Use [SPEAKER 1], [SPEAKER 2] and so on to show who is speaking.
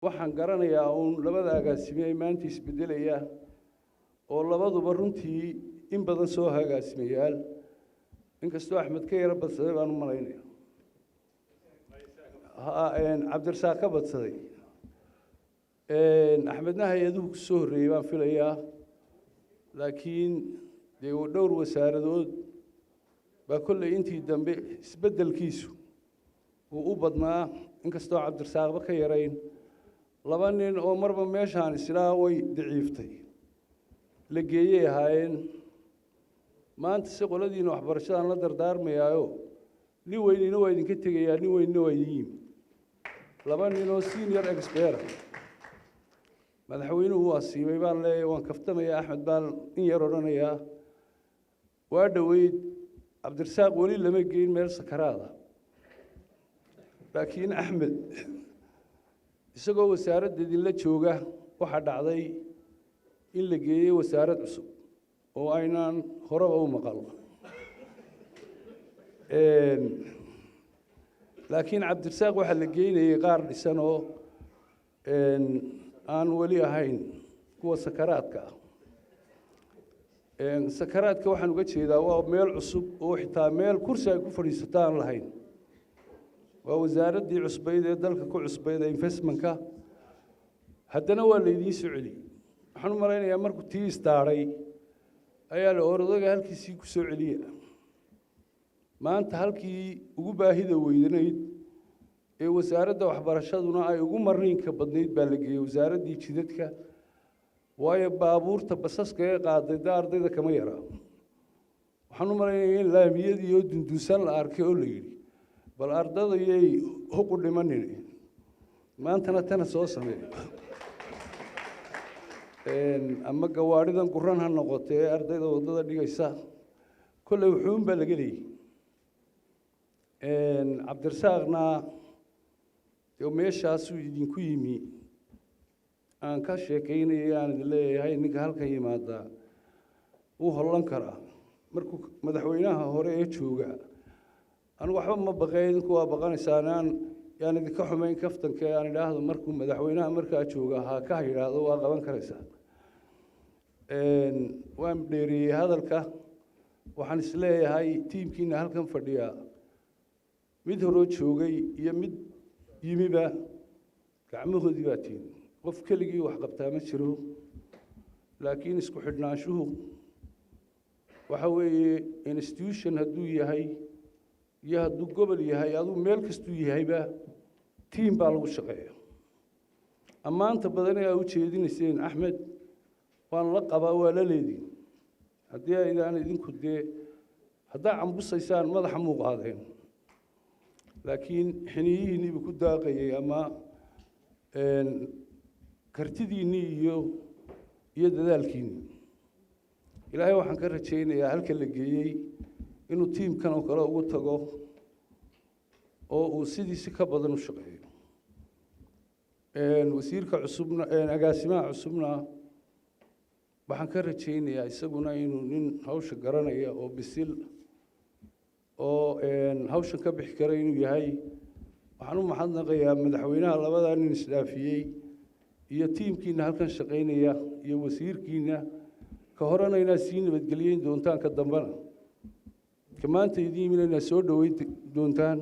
[SPEAKER 1] waxaan garanayaa uun labada agaasime maanta isbedelaya oo labaduba runtii in badan soo agaasimayaal inkastoo Axmed ka yara badsaday baan u malaynaya cabdirasaaq ka badsaday Axmedna hay-aduhu ku soo horreeyay baan filayaa laakiin dee dhowr wasaaradood baa kolley intii dambe isbedelkiisu uu u badnaa inkastoo cabdirasaaqba ka yarayn laba nin oo marba meeshaan islaa way daciiftay la geeyay ahaayeen maanta si qoladiina waxbarashadaan la dardaarmayaayo nin weynina waa idinka tegayaa nin weynina waa idin yimi laba nin oo senior expert madaxweynuhu waa siibay baan leeyahay waan kaftamayaa Axmed baan in yar odhanayaa waa dhaweyd cabdirasaaq weli lama geyn meel sakaraada laakiin Axmed isagoo wasaaradda idinla jooga waxaa dhacday in la geeyey wasaarad cusub oo aynaan horeba u maqal laakiin cabdirasaaq waxaa la geynayay qaar dhisan oo aan weli ahayn kuwa sakaraadka sakaraadka waxaan uga jeedaa waa meel cusub oo xitaa meel kursi ay ku fadhiisataan lahayn waa wasaaraddii cusbayd ee dalka ku cusbayd ee investmentka haddana waa laydiin soo celiyey waxaan u malaynayaa markuu tii istaaray ayaa la orodayga halkiisii ku soo celiya maanta halkii ugu baahida weydanayd ee wasaaradda waxbarashaduna ay ugu marniinka badnayd baa la geeyey wasaaraddii jidadka waayo baabuurta basaska ee qaaday da ardayda kama yaraa waxaan u malaynayaa in laamiyadii oo dunduusan la arkay oo la yidhi bal ardadayay huqu dhimanin maantana tana soo sameeyo ama gawaadhidan guran ha noqotee ee ardayda waddada dhigaysa kolley wuxuun baa laga leeyay cabdirasaaqna meeshaasuu idinku yimi aan ka sheekaynayay aan idin leeyahay ninka halkan yimaadaa wuu hollan karaa markuu madaxweynaha hore ee jooga anigu waxba ma baqay idinku waa baqanaysaan yaan idinka xumayn kaftanka aan idhaahdo markuu madaxweynaha markaa jooga ha ka yidhaahdo waa qaban karaysaa waan dheereeyey hadalka waxaan isleeyahay tiimkiina halkan fadhiya mid horoo joogay iyo mid yimiba gacmahoodii baa tiin qof keligii wax qabtaa ma jiro laakiin isku xidhnaanshuhu waxa weeye institution hadduu yahay iyo hadduu gobol yahay aduu meel kastuu yahayba tiim baa lagu shaqeeya ammaanta badan ee aa u jeedinayseen Axmed waan la qabaa waa la leediin haddii aydaan idinku dee haddaa cambusaysaan madaxa muu qaadeen laakiin xiniyihiinniibu ku daaqayay ama kartidiinnii iyo dadaalkiinnii ilaahay waxaan ka rajaynayaa halka la geeyey inuu tiimkan oo kale ugu tago oo uu sidiisi ka badan u shaqeeyo wasiirka cusubna agaasimaha cusubna waxaan ka rajaynayaa isaguna inuu nin hawsha garanaya oo bisil oo hawshan ka bixi kara inuu yahay waxaan u mahadnaqayaa madaxweynaha labadaa nin isdhaafiyey iyo tiimkiina halkan shaqaynaya iyo wasiirkiina ka horena inaad sii nabadgelyeyn doontaan ka dambana maanta idiin yimid inaad soo dhoweyn doontaan